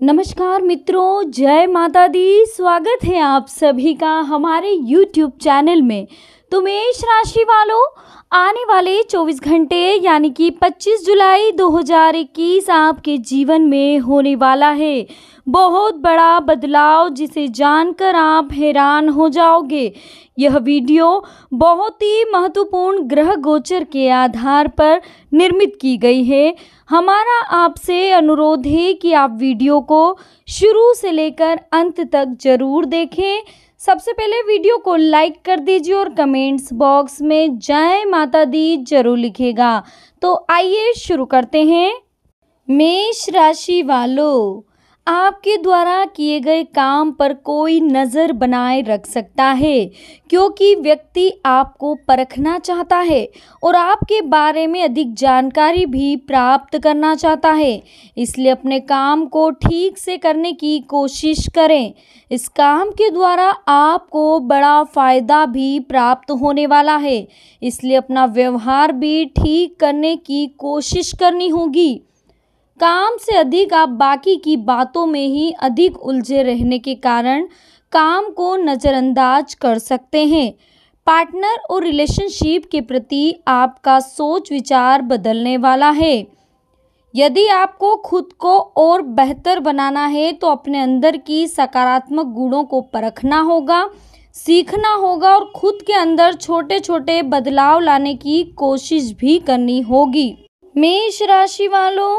नमस्कार मित्रों, जय माता दी। स्वागत है आप सभी का हमारे YouTube चैनल में। तो मेष राशि वालों, आने वाले 24 घंटे यानी कि 25 जुलाई 2021 आपके जीवन में होने वाला है बहुत बड़ा बदलाव, जिसे जानकर आप हैरान हो जाओगे। यह वीडियो बहुत ही महत्वपूर्ण ग्रह गोचर के आधार पर निर्मित की गई है। हमारा आपसे अनुरोध है कि आप वीडियो को शुरू से लेकर अंत तक जरूर देखें। सबसे पहले वीडियो को लाइक कर दीजिए और कमेंट्स बॉक्स में जय माता दी जरूर लिखेगा। तो आइए शुरू करते हैं। मेष राशि वालों, आपके द्वारा किए गए काम पर कोई नज़र बनाए रख सकता है, क्योंकि व्यक्ति आपको परखना चाहता है और आपके बारे में अधिक जानकारी भी प्राप्त करना चाहता है। इसलिए अपने काम को ठीक से करने की कोशिश करें। इस काम के द्वारा आपको बड़ा फायदा भी प्राप्त होने वाला है, इसलिए अपना व्यवहार भी ठीक करने की कोशिश करनी होगी। काम से अधिक आप बाकी की बातों में ही अधिक उलझे रहने के कारण काम को नज़रअंदाज कर सकते हैं। पार्टनर और रिलेशनशिप के प्रति आपका सोच विचार बदलने वाला है। यदि आपको खुद को और बेहतर बनाना है तो अपने अंदर की सकारात्मक गुणों को परखना होगा, सीखना होगा और खुद के अंदर छोटे छोटे बदलाव लाने की कोशिश भी करनी होगी। मेष राशि वालों,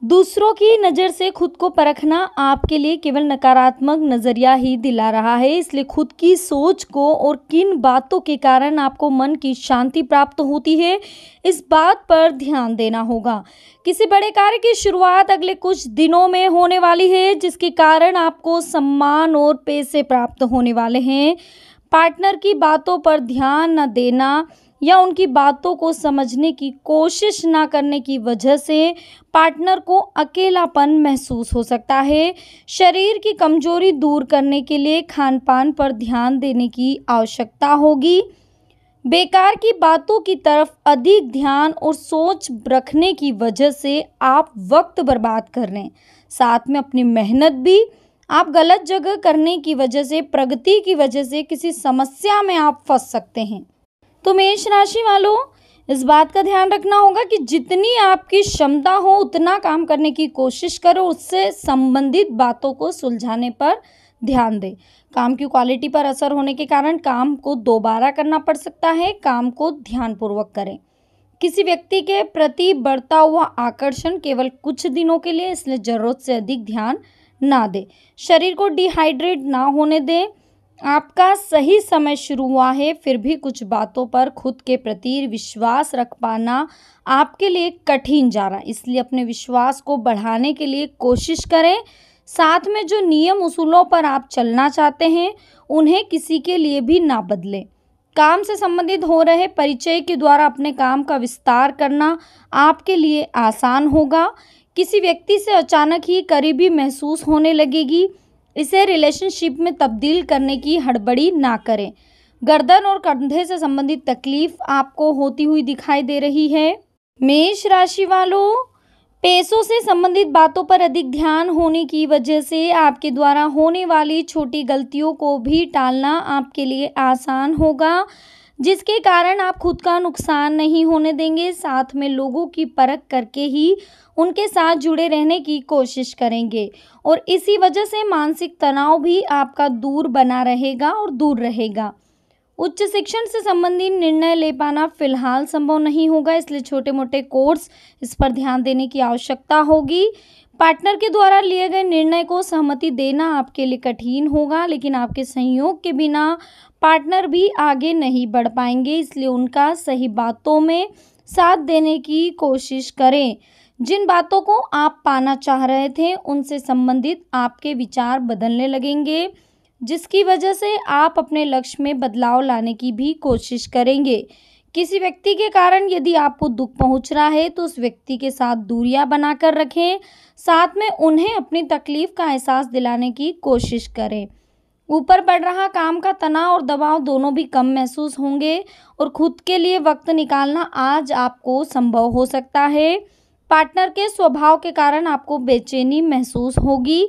दूसरों की नज़र से खुद को परखना आपके लिए केवल नकारात्मक नज़रिया ही दिला रहा है। इसलिए खुद की सोच को और किन बातों के कारण आपको मन की शांति प्राप्त होती है, इस बात पर ध्यान देना होगा। किसी बड़े कार्य की शुरुआत अगले कुछ दिनों में होने वाली है, जिसके कारण आपको सम्मान और पैसे प्राप्त होने वाले हैं। पार्टनर की बातों पर ध्यान न देना या उनकी बातों को समझने की कोशिश ना करने की वजह से पार्टनर को अकेलापन महसूस हो सकता है। शरीर की कमजोरी दूर करने के लिए खान पान पर ध्यान देने की आवश्यकता होगी। बेकार की बातों की तरफ अधिक ध्यान और सोच रखने की वजह से आप वक्त बर्बाद कर रहे हैं, साथ में अपनी मेहनत भी। आप गलत जगह करने की वजह से, प्रगति की वजह से किसी समस्या में आप फंस सकते हैं। तो मेष राशि वालों, इस बात का ध्यान रखना होगा कि जितनी आपकी क्षमता हो उतना काम करने की कोशिश करो, उससे संबंधित बातों को सुलझाने पर ध्यान दें। काम की क्वालिटी पर असर होने के कारण काम को दोबारा करना पड़ सकता है। काम को ध्यानपूर्वक करें। किसी व्यक्ति के प्रति बढ़ता हुआ आकर्षण केवल कुछ दिनों के लिए, इसलिए ज़रूरत से अधिक ध्यान ना दें। शरीर को डिहाइड्रेट ना होने दें। आपका सही समय शुरू हुआ है, फिर भी कुछ बातों पर खुद के प्रति विश्वास रख पाना आपके लिए कठिन जा रहा है, इसलिए अपने विश्वास को बढ़ाने के लिए कोशिश करें। साथ में जो नियम उसूलों पर आप चलना चाहते हैं, उन्हें किसी के लिए भी ना बदलें। काम से संबंधित हो रहे परिचय के द्वारा अपने काम का विस्तार करना आपके लिए आसान होगा। किसी व्यक्ति से अचानक ही करीबी महसूस होने लगेगी, इसे रिलेशनशिप में तब्दील करने की हड़बड़ी ना करें। गर्दन और कंधे से संबंधित तकलीफ आपको होती हुई दिखाई दे रही है। मेष राशि वालों, पैसों से संबंधित बातों पर अधिक ध्यान होने की वजह से आपके द्वारा होने वाली छोटी गलतियों को भी टालना आपके लिए आसान होगा, जिसके कारण आप खुद का नुकसान नहीं होने देंगे। साथ में लोगों की परख करके ही उनके साथ जुड़े रहने की कोशिश करेंगे और इसी वजह से मानसिक तनाव भी आपका दूर बना रहेगा और दूर रहेगा। उच्च शिक्षण से संबंधित निर्णय ले पाना फिलहाल संभव नहीं होगा, इसलिए छोटे मोटे कोर्स, इस पर ध्यान देने की आवश्यकता होगी। पार्टनर के द्वारा लिए गए निर्णय को सहमति देना आपके लिए कठिन होगा, लेकिन आपके सहयोग के बिना पार्टनर भी आगे नहीं बढ़ पाएंगे, इसलिए उनका सही बातों में साथ देने की कोशिश करें। जिन बातों को आप पाना चाह रहे थे, उनसे संबंधित आपके विचार बदलने लगेंगे, जिसकी वजह से आप अपने लक्ष्य में बदलाव लाने की भी कोशिश करेंगे। किसी व्यक्ति के कारण यदि आपको दुख पहुंच रहा है तो उस व्यक्ति के साथ दूरियां बनाकर रखें, साथ में उन्हें अपनी तकलीफ का एहसास दिलाने की कोशिश करें। ऊपर बढ़ रहा काम का तनाव और दबाव दोनों भी कम महसूस होंगे और खुद के लिए वक्त निकालना आज आपको संभव हो सकता है। पार्टनर के स्वभाव के कारण आपको बेचैनी महसूस होगी।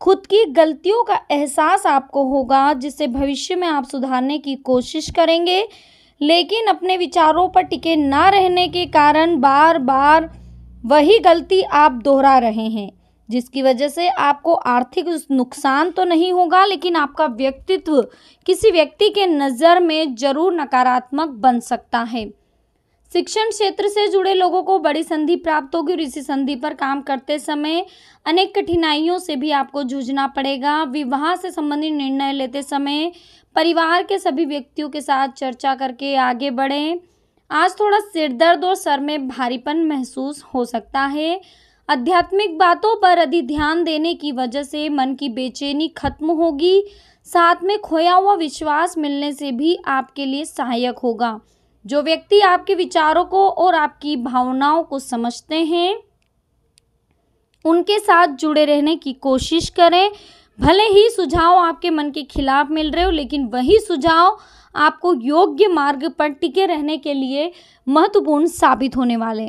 खुद की गलतियों का एहसास आपको होगा, जिससे भविष्य में आप सुधारने की कोशिश करेंगे, लेकिन अपने विचारों पर टिके ना रहने के कारण बार बार वही गलती आप दोहरा रहे हैं, जिसकी वजह से आपको आर्थिक नुकसान तो नहीं होगा, लेकिन आपका व्यक्तित्व किसी व्यक्ति के नज़र में जरूर नकारात्मक बन सकता है। शिक्षण क्षेत्र से जुड़े लोगों को बड़ी संधि प्राप्त होगी और इसी संधि पर काम करते समय अनेक कठिनाइयों से भी आपको जूझना पड़ेगा। विवाह से संबंधित निर्णय लेते समय परिवार के सभी व्यक्तियों के साथ चर्चा करके आगे बढ़ें। आज थोड़ा सिरदर्द और सर में भारीपन महसूस हो सकता है। आध्यात्मिक बातों पर अधिक ध्यान देने की वजह से मन की बेचैनी खत्म होगी। साथ में खोया हुआ विश्वास मिलने से भी आपके लिए सहायक होगा। जो व्यक्ति आपके विचारों को और आपकी भावनाओं को समझते हैं, उनके साथ जुड़े रहने की कोशिश करें। भले ही सुझाव आपके मन के खिलाफ मिल रहे हो, लेकिन वही सुझाव आपको योग्य मार्ग पर टिके रहने के लिए महत्वपूर्ण साबित होने वाले।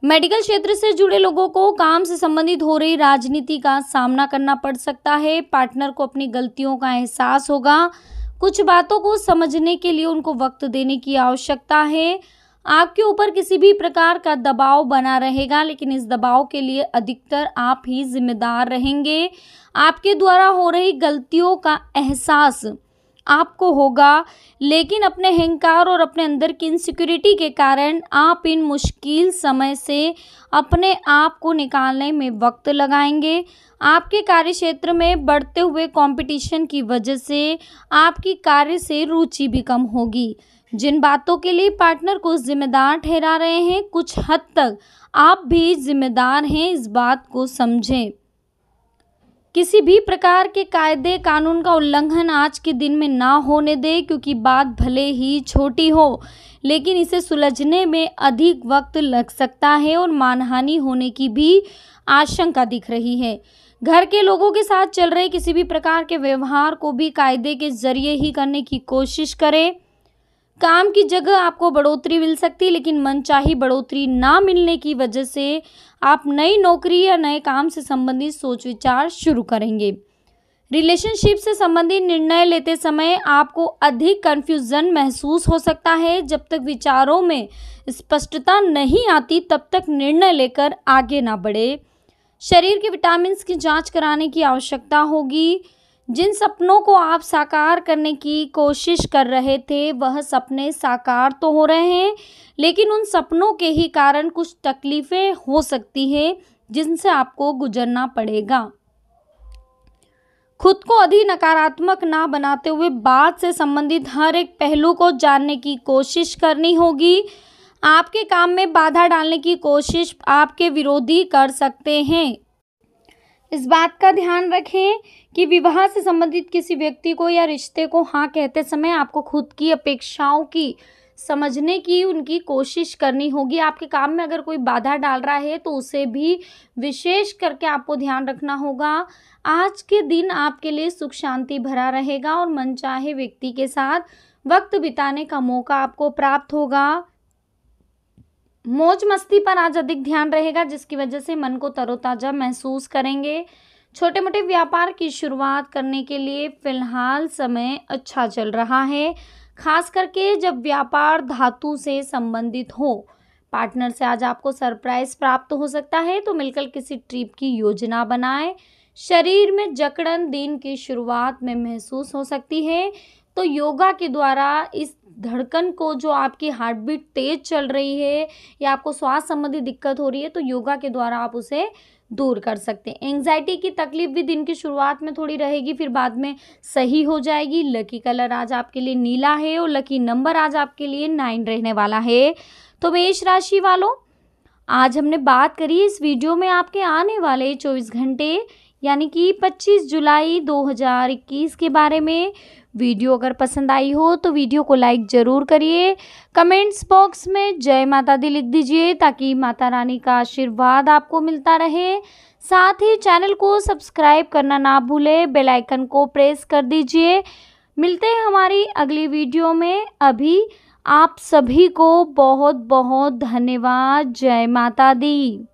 मेडिकल क्षेत्र से जुड़े लोगों को काम से संबंधित हो रही राजनीति का सामना करना पड़ सकता है। पार्टनर को अपनी गलतियों का एहसास होगा। कुछ बातों को समझने के लिए उनको वक्त देने की आवश्यकता है। आपके ऊपर किसी भी प्रकार का दबाव बना रहेगा, लेकिन इस दबाव के लिए अधिकतर आप ही जिम्मेदार रहेंगे। आपके द्वारा हो रही गलतियों का एहसास आपको होगा, लेकिन अपने अहंकार और अपने अंदर की इनसिक्योरिटी के कारण आप इन मुश्किल समय से अपने आप को निकालने में वक्त लगाएंगे। आपके कार्य क्षेत्र में बढ़ते हुए कंपटीशन की वजह से आपकी कार्य से रुचि भी कम होगी। जिन बातों के लिए पार्टनर को जिम्मेदार ठहरा रहे हैं, कुछ हद तक आप भी जिम्मेदार हैं, इस बात को समझें। किसी भी प्रकार के कायदे कानून का उल्लंघन आज के दिन में ना होने दें, क्योंकि बात भले ही छोटी हो, लेकिन इसे सुलझने में अधिक वक्त लग सकता है और मानहानि होने की भी आशंका दिख रही है। घर के लोगों के साथ चल रहे किसी भी प्रकार के व्यवहार को भी कायदे के जरिए ही करने की कोशिश करें। काम की जगह आपको बढ़ोतरी मिल सकती है, लेकिन मनचाही बढ़ोतरी ना मिलने की वजह से आप नई नौकरी या नए काम से संबंधित सोच विचार शुरू करेंगे। रिलेशनशिप से संबंधित निर्णय लेते समय आपको अधिक कन्फ्यूजन महसूस हो सकता है। जब तक विचारों में स्पष्टता नहीं आती, तब तक निर्णय लेकर आगे ना बढ़े। शरीर के विटामिन की जांच कराने की आवश्यकता होगी। जिन सपनों को आप साकार करने की कोशिश कर रहे थे, वह सपने साकार तो हो रहे हैं, लेकिन उन सपनों के ही कारण कुछ तकलीफें हो सकती हैं, जिनसे आपको गुजरना पड़ेगा। खुद को अधिक नकारात्मक ना बनाते हुए बात से संबंधित हर एक पहलू को जानने की कोशिश करनी होगी। आपके काम में बाधा डालने की कोशिश आपके विरोधी कर सकते हैं। इस बात का ध्यान रखें कि विवाह से संबंधित किसी व्यक्ति को या रिश्ते को हाँ कहते समय आपको खुद की अपेक्षाओं की समझने की उनकी कोशिश करनी होगी। आपके काम में अगर कोई बाधा डाल रहा है तो उसे भी विशेष करके आपको ध्यान रखना होगा। आज के दिन आपके लिए सुख शांति भरा रहेगा और मनचाहे व्यक्ति के साथ वक्त बिताने का मौका आपको प्राप्त होगा। मौज मस्ती पर आज अधिक ध्यान रहेगा, जिसकी वजह से मन को तरोताज़ा महसूस करेंगे। छोटे मोटे व्यापार की शुरुआत करने के लिए फिलहाल समय अच्छा चल रहा है, खास करके जब व्यापार धातु से संबंधित हो। पार्टनर से आज आपको सरप्राइज प्राप्त हो सकता है, तो मिलकर किसी ट्रिप की योजना बनाएं। शरीर में जकड़न दिन की शुरुआत में महसूस हो सकती है, तो योगा के द्वारा इस धड़कन को, जो आपकी हार्ट बीट तेज चल रही है या आपको श्वास संबंधी दिक्कत हो रही है, तो योगा के द्वारा आप उसे दूर कर सकते हैं। एंग्जाइटी की तकलीफ भी दिन की शुरुआत में थोड़ी रहेगी, फिर बाद में सही हो जाएगी। लकी कलर आज आपके लिए नीला है और लकी नंबर आज आपके लिए 9 रहने वाला है। तो मेष राशि वालों, आज हमने बात करी इस वीडियो में आपके आने वाले 24 घंटे यानी कि 25 जुलाई 2021 के बारे में। वीडियो अगर पसंद आई हो तो वीडियो को लाइक ज़रूर करिए। कमेंट्स बॉक्स में जय माता दी लिख दीजिए, ताकि माता रानी का आशीर्वाद आपको मिलता रहे। साथ ही चैनल को सब्सक्राइब करना ना भूलें, बेल आइकन को प्रेस कर दीजिए। मिलते हैं हमारी अगली वीडियो में। अभी आप सभी को बहुत बहुत धन्यवाद। जय माता दी।